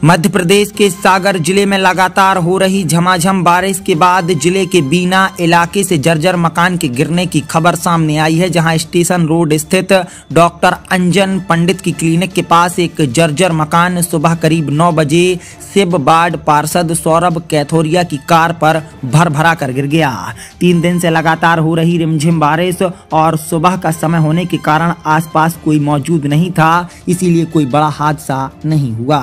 मध्य प्रदेश के सागर जिले में लगातार हो रही झमाझम बारिश के बाद जिले के बीना इलाके से जर्जर मकान के गिरने की खबर सामने आई है, जहां स्टेशन रोड स्थित डॉक्टर अंजन पंडित की क्लिनिक के पास एक जर्जर मकान सुबह करीब 9 बजे शिव वार्ड पार्षद सौरभ कैथोरिया की कार पर भर कर गिर गया। 3 दिन से लगातार हो रही रिमझिम बारिश और सुबह का समय होने के कारण आसपास कोई मौजूद नहीं था, इसीलिए कोई बड़ा हादसा नहीं हुआ।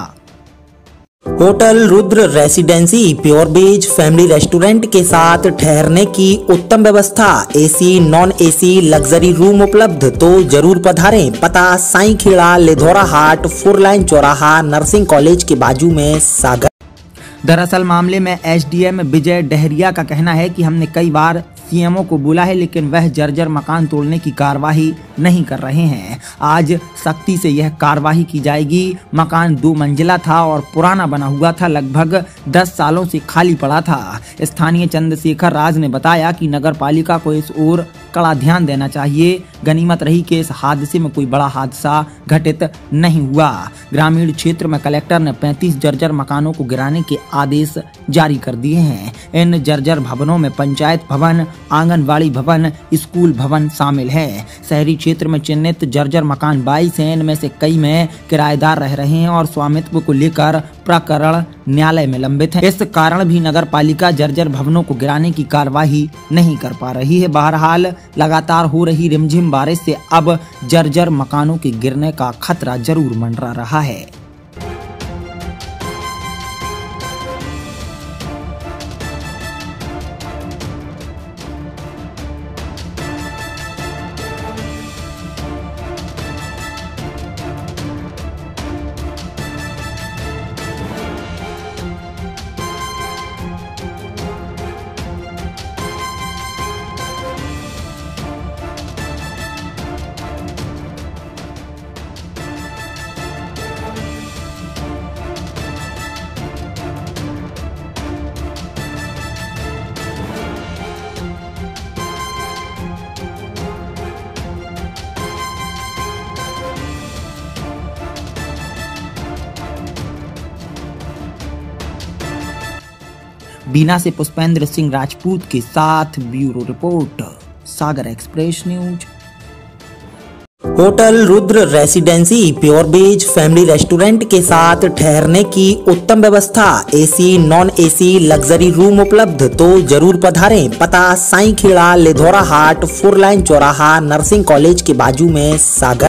Hotel Rudra residency pure veg family restaurant के साथ ठहरने की उत्तम व्यवस्था, AC non AC luxury room उपलब्ध, तो जरूर पधारें। पता साईं खेड़ा लेधोरा हाट 4 लाइन चौराहा नर्सिंग कॉलेज के बाजू में सागर। दरअसल मामले में एसडीएम विजय डहरिया का कहना है कि हमने कई बार सीएमओ को बोला है, लेकिन वह जर्जर मकान तोड़ने की कार्रवाई नहीं कर रहे हैं। आज सख्ती से यह कार्रवाई की जाएगी। मकान 2 मंजिला था और पुराना बना हुआ था, लगभग 10 सालों से खाली पड़ा था। स्थानीय चंद्रशेखर राज ने बताया कि नगर पालिका को इस ओर कड़ा ध्यान देना चाहिए। गनीमत रही कि इस हादसे में कोई बड़ा हादसा घटित नहीं हुआ। ग्रामीण क्षेत्र में कलेक्टर ने 35 जर्जर मकानों को गिराने के आदेश जारी कर दिए हैं। इन जर्जर भवनों में पंचायत भवन, आंगनबाड़ी भवन, स्कूल भवन शामिल है। शहरी क्षेत्र में चिन्हित जर्जर मकान 22 हैं, इनमें से कई में किराएदार रह रहे हैं और स्वामित्व को लेकर प्रकरण न्यायालय में लंबित है। इस कारण भी नगर पालिका जर्जर भवनों को गिराने की कार्यवाही नहीं कर पा रही है। बहरहाल लगातार हो रही रिमझिम बारिश से अब जर्जर मकानों के गिरने का खतरा जरूर मंडरा रहा है। बीना से पुष्पेंद्र सिंह राजपूत के साथ bureau report, Sagar express news. Hotel Rudra residency pure veg family restaurant के साथ ठहरने की उत्तम व्यवस्था, AC non AC luxury room उपलब्ध, तो जरूर पधारें। पता साईं खेड़ा लेधोरा हाट 4 लाइन चौराहा नर्सिंग कॉलेज के बाजू में सागर।